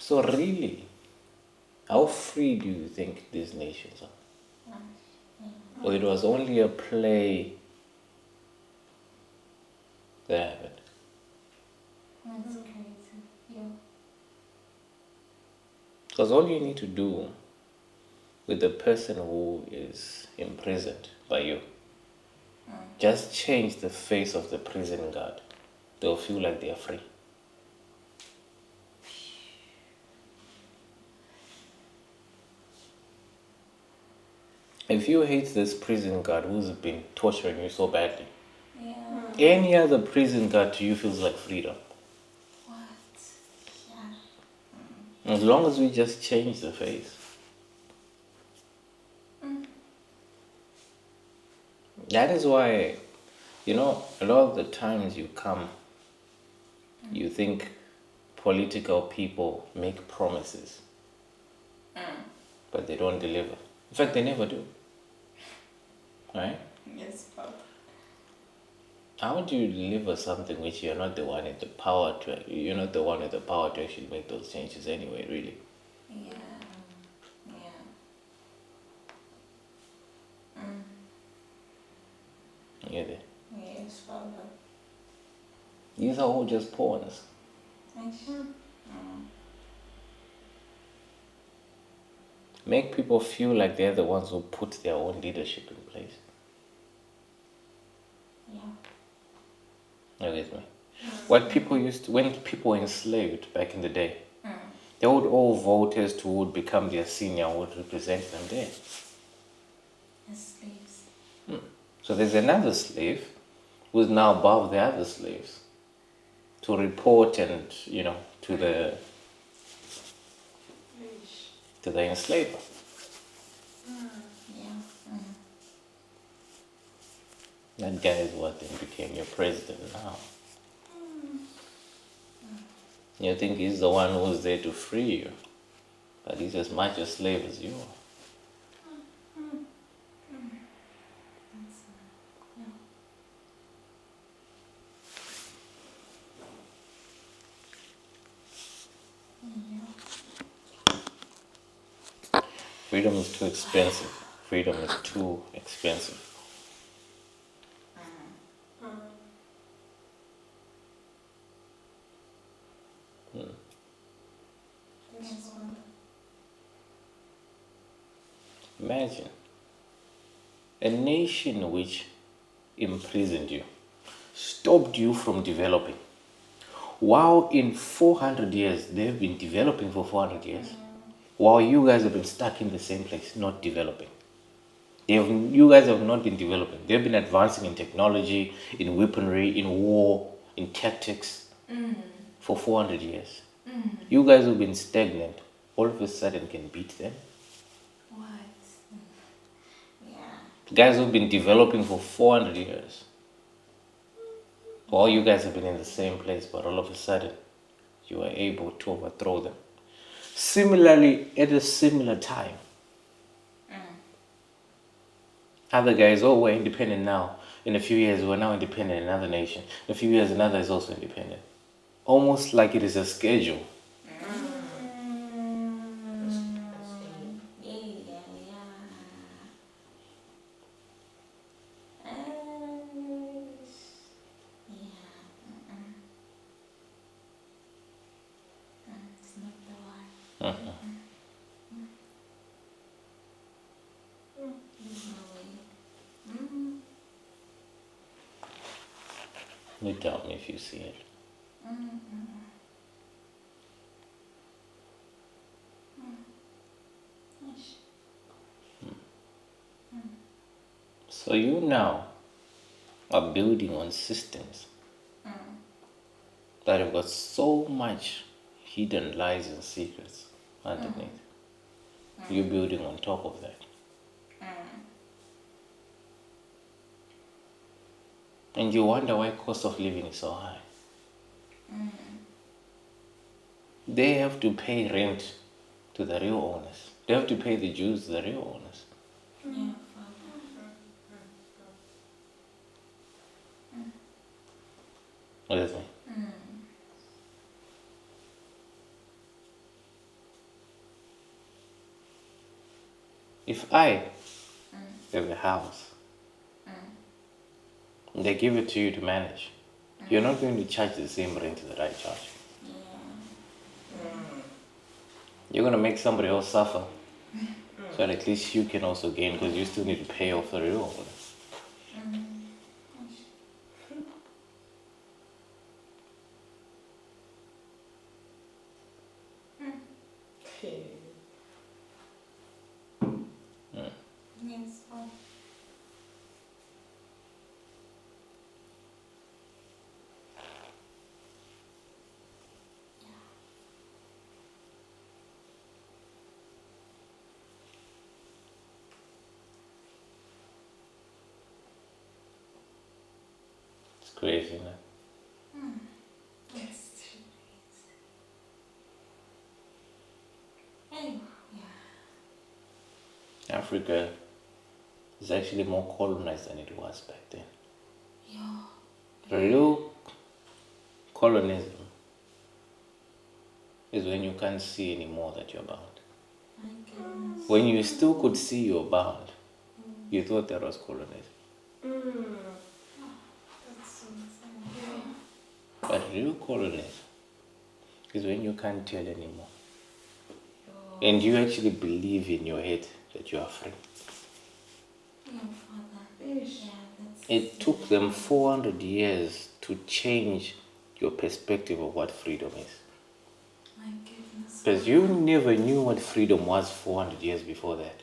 So really, how free do you think these nations are? Or it was only a play that happened? That's crazy. Yeah. Because all you need to do with the person who is imprisoned by you, just change the face of the prison guard. They'll feel like they are free. If you hate this prison guard who's been torturing you so badly, any other prison guard to you feels like freedom. What? Yeah. As long as we just change the face. That is why, a lot of the times you come, you think political people make promises, but they don't deliver. In fact, they never do. Right? Yes, Papa. How do you deliver something which you're not the one with the power to? You're not the one with the power to actually make those changes anyway. Really. Yeah. Yeah. They. Yes, Papa. These are all just pawns. Make people feel like they're the ones who put their own leadership in place. Yeah. Are you with me? What people when people were enslaved back in the day, they would all vote as to who would become their senior, who would represent them there. As slaves. So there's another slave who's now above the other slaves to report and, to the enslaver. Yeah. That guy is what then became your president now. You think he's the one who's there to free you, but he's as much a slave as you are. Freedom is too expensive. Freedom is too expensive. Imagine a nation which imprisoned you, stopped you from developing. While in 400 years, they've been developing for 400 years, while you guys have been stuck in the same place, not developing. You guys have not been developing. They've been advancing in technology, in weaponry, in war, in tactics for 400 years. You guys have been stagnant. All of a sudden can beat them. What? Yeah. Guys who've been developing for 400 years. While you guys have been in the same place, but all of a sudden you are able to overthrow them. Similarly, at a similar time, other guys, we're independent now. In a few years, we're now independent in another nation. In a few years, another is also independent. Almost like it is a schedule. You tell me if you see it. So you now are building on systems that have got so much hidden lies and secrets underneath. You're building on top of that. And you wonder why cost of living is so high. They have to pay rent to the real owners. They have to pay the Jews to the real owners. Yeah. What does it mean? If I have a house and they give it to you to manage, you're not going to charge the same rent that I charge. You're going to make somebody else suffer so that at least you can also gain, because you still need to pay off the renewal. Yes, Father. It's crazy, man. Yes, she is. Anyway, yeah. Africa is actually more colonized than it was back then. Yeah. Real colonism is when you can't see anymore that you're bound. My goodness. When you still could see you're bound, you thought that was colonism. That's so insane. But real colonism is when you can't tell anymore. And you actually believe in your head that you are free. Yeah, Father. Yeah, that's. It took them 400 years to change your perspective of what freedom is. My goodness. Because you never knew what freedom was 400 years before that.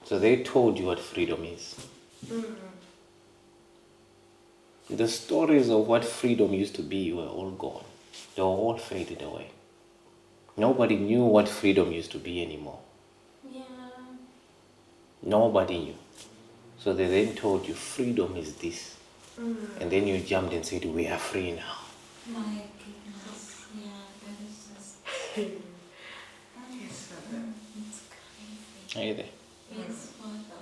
So they told you what freedom is. The stories of what freedom used to be were all gone. They were all faded away. Nobody knew what freedom used to be anymore. Yeah. Nobody knew. So they then told you freedom is this. And then you jumped and said, we are free now. My goodness. Yeah, that is just. Yes, Father. It's crazy. Are you there? Yes, Father.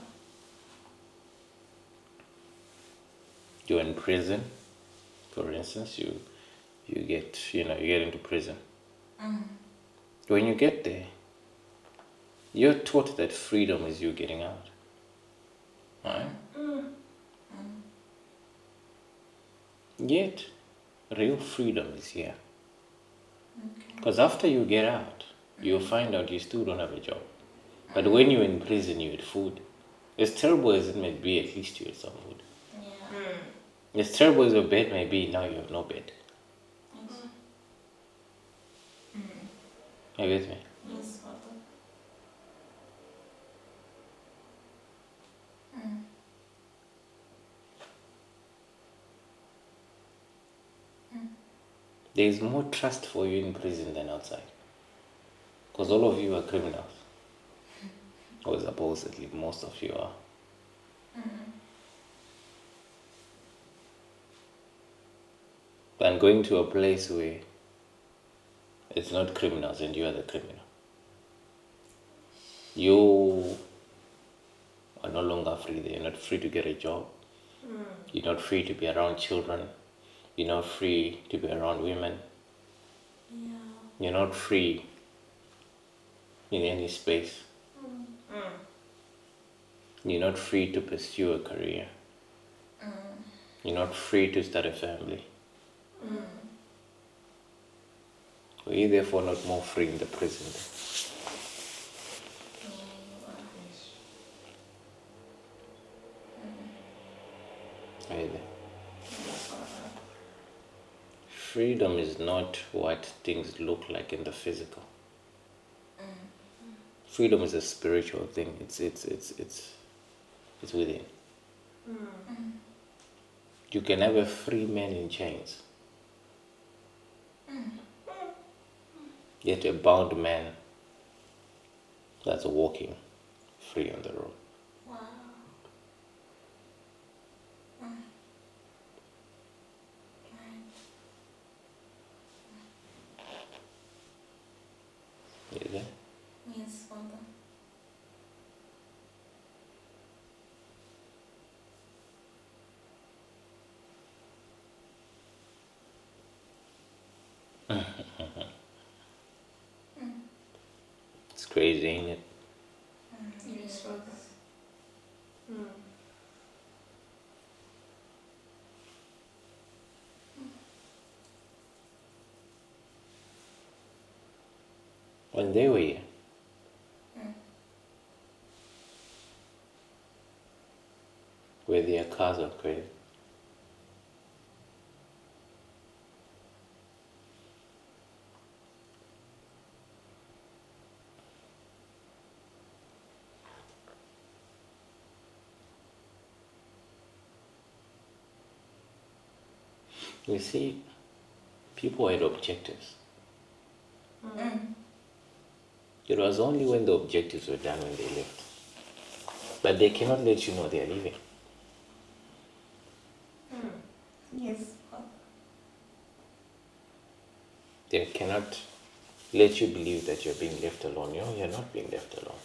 You're in prison, for instance, you get into prison. When you get there, you're taught that freedom is you getting out. Right? Yet, real freedom is here. Because after you get out, you'll find out you still don't have a job. But when you're in prison, you had food. As terrible as it may be, at least you had some food. Yeah. As terrible as your bed may be, now you have no bed. Yes. Are you with me? Yes, Father. There is more trust for you in prison than outside. Because all of you are criminals. Or supposedly, most of you are. Than going to a place where it's not criminals and you are the criminal. You are no longer free there. You're not free to get a job. You're not free to be around children. You're not free to be around women. Yeah. You're not free in any space. You're not free to pursue a career. You're not free to start a family. Were you therefore not more free in the prison? Are you there? Freedom is not what things look like in the physical. Freedom is a spiritual thing. It's within. You can have a free man in chains. Yet a bound man that's walking free on the road. Wow. You there? Yes, Father. It's crazy, ain't it? When they were here, were their cars upgraded? You see, people had objectives. It was only when the objectives were done when they left. But they cannot let you know they are leaving. Yes. They cannot let you believe that you're being left alone. No, you're not being left alone.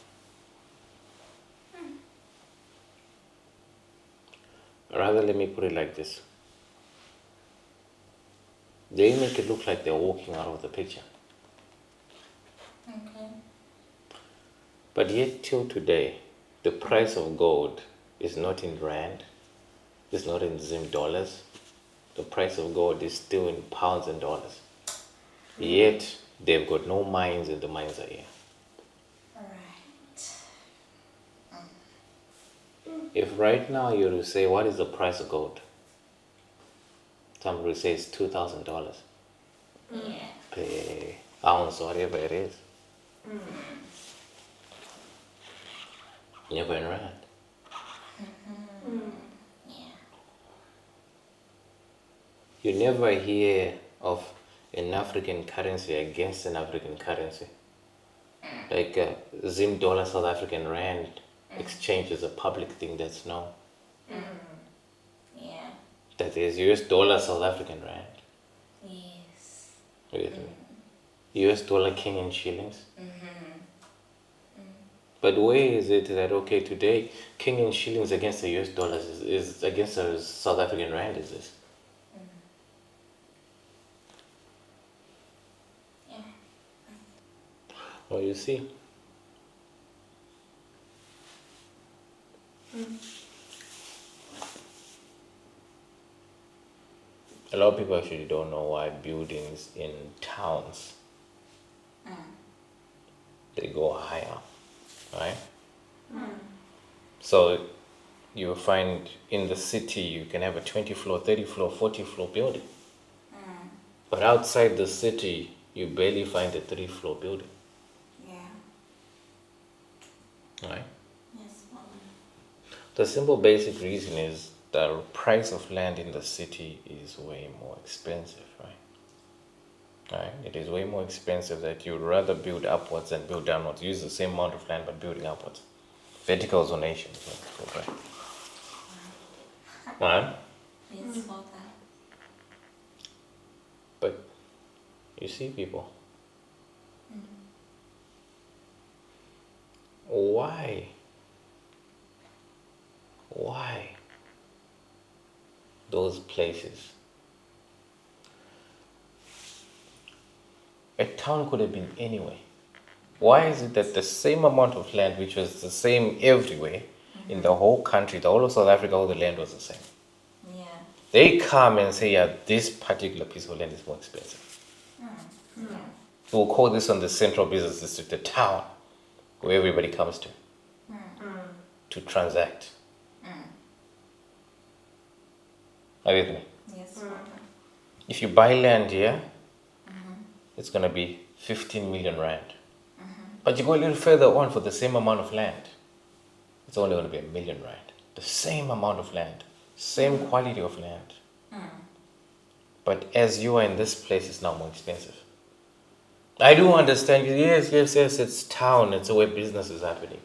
Rather, let me put it like this. They make it look like they're walking out of the picture. Okay. But yet till today, the price of gold is not in rand, it's not in Zim dollars. The price of gold is still in pounds and dollars. Yet they've got no mines and the mines are here. Right. If right now you were to say, what is the price of gold? Somebody says $2,000 Yeah. per ounce or whatever it is. Never in rand. Yeah. You never hear of an African currency against an African currency. Like Zim dollar South African rand exchange is a public thing that's known. Yeah. That is US dollar South African rand. Yes. With me. US dollar Kenyan shillings. But where is it that, okay, today Kenyan shillings against the US dollars is against the South African rand is this? Yeah. Well, you see. A lot of people actually don't know why buildings in towns they go higher, right? So you find in the city you can have a 20 floor, 30 floor, 40 floor building. But outside the city you barely find a 3-floor building, Yeah. right? Yes, Mom. The simple basic reason is the price of land in the city is way more expensive, right? Right? It is way more expensive that you'd rather build upwards than build downwards. Use the same amount of land but building upwards. Vertical zonation is what it's called, right? Right? Yes, Father. But you see, people, why those places? A town could have been anywhere. Why is it that the same amount of land, which was the same everywhere, in the whole country, the whole of South Africa, all the land was the same? Yeah. They come and say, yeah, this particular piece of land is more expensive. We'll call this on the central business district, the town, where everybody comes to transact. Are you with me? Yes, Father. If you buy land here, it's going to be 15 million rand. But you go a little further on for the same amount of land, it's only going to be 1 million rand. The same amount of land, same quality of land. But as you are in this place, it's now more expensive. I do understand. Yes, it's town. It's where business is happening.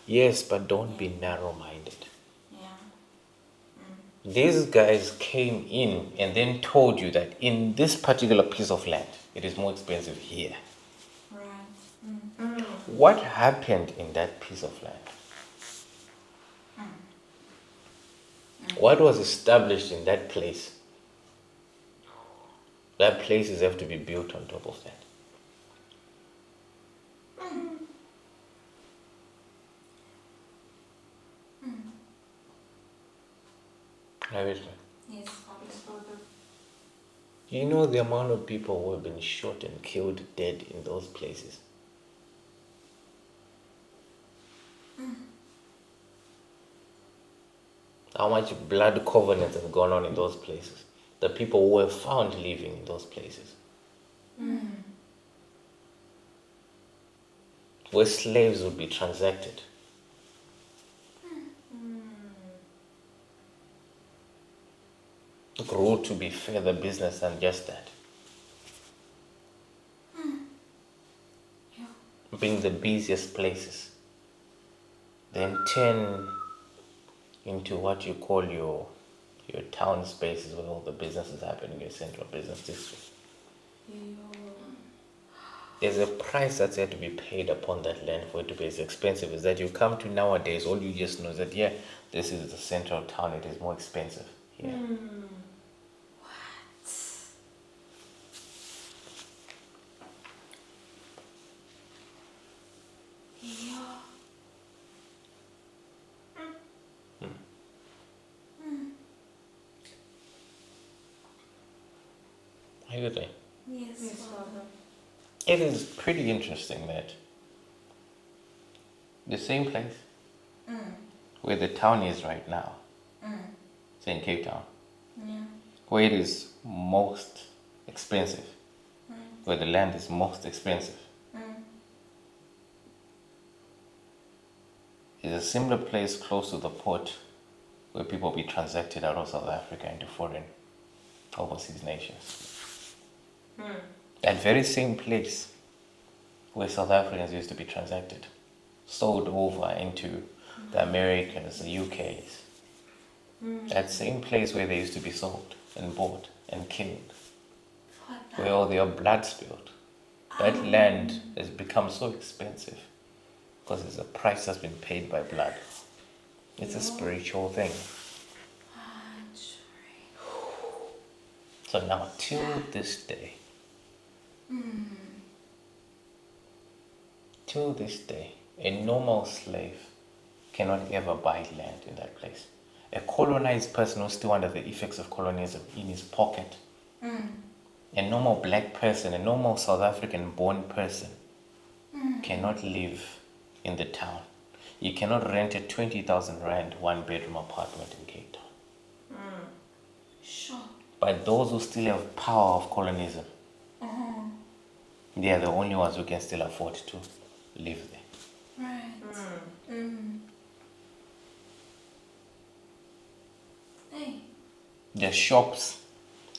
Yes, but don't be narrow-minded. Yeah. These guys came in and then told you that in this particular piece of land, it is more expensive here. Right. What happened in that piece of land? What was established in that place? That places have to be built on top of that. Have it? Yes, Father. You know the amount of people who have been shot and killed dead in those places? How much blood covenant has gone on in those places? The people who were found living in those places. Where slaves would be transacted. It grew to be further business than just that. Yeah. Being the busiest places. Then turn into what you call your town spaces where all the businesses happen in your central business district. There's a price that's had to be paid upon that land for it to be as expensive as that. You come to nowadays, all you just know is that, yeah, this is the central town, it is more expensive here. Yeah. Are you with me? Yes, Yes, Father. Father. It is pretty interesting that the same place where the town is right now, it's in Cape Town, Yeah. where it is most expensive, where the land is most expensive, is a similar place close to the port where people be transacted out of South Africa into foreign overseas nations. That very same place where South Africans used to be transacted, sold over into the Americas, the UKs. That same place where they used to be sold and bought and killed, where all their blood spilled. That land has become so expensive because it's a price that's been paid by blood. It's a spiritual thing. So now, till this day, a normal slave cannot ever buy land in that place. A colonized person who's still under the effects of colonialism in his pocket, a normal black person, a normal South African born person cannot live in the town. You cannot rent a 20,000 rand one bedroom apartment in Cape Town. Sure. But those who still have power of colonialism, they are the only ones who can still afford to live there. Right. Hey. The shops,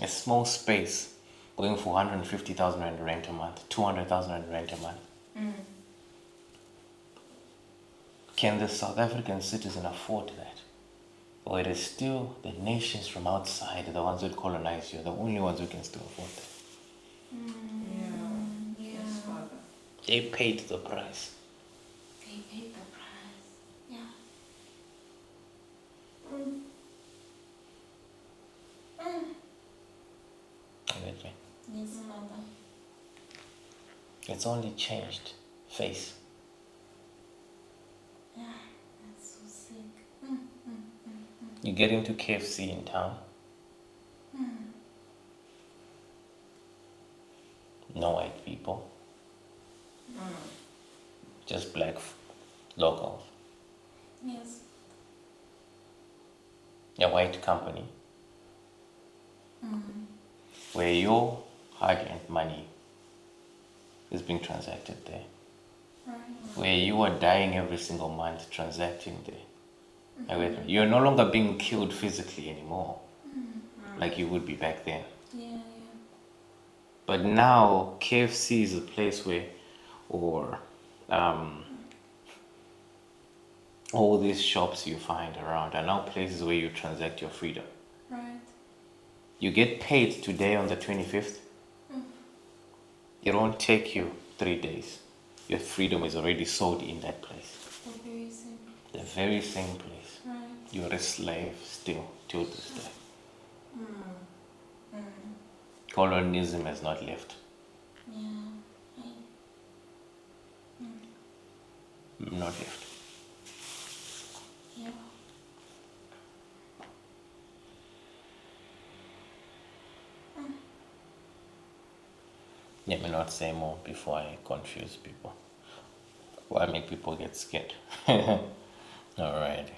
a small space, going for 150,000 rand rent a month, 200,000 rand rent a month. Can the South African citizen afford that? Or it is still the nations from outside, the ones who colonize you, the only ones who can still afford that? Yeah. Yes, Father. They paid the price. They paid the price. Yeah. You get me? Yes, Father. It's only changed face. Yeah. That's so sick. You get into KFC in town. No white people. Just black locals. Yes. A white company. Where your hard-earned money is being transacted there. Right. Where you are dying every single month transacting there. You're no longer being killed physically anymore, like you would be back then. Yeah. But now KFC is a place where, or all these shops you find around are now places where you transact your freedom. Right. You get paid today on the 25th. It won't take you 3 days. Your freedom is already sold in that place. The very same. The very same place. Right. You're a slave still till this day. Colonialism has not left. Yeah. Not left. Yeah. Let me not say more before I confuse people. Why make people get scared? All right.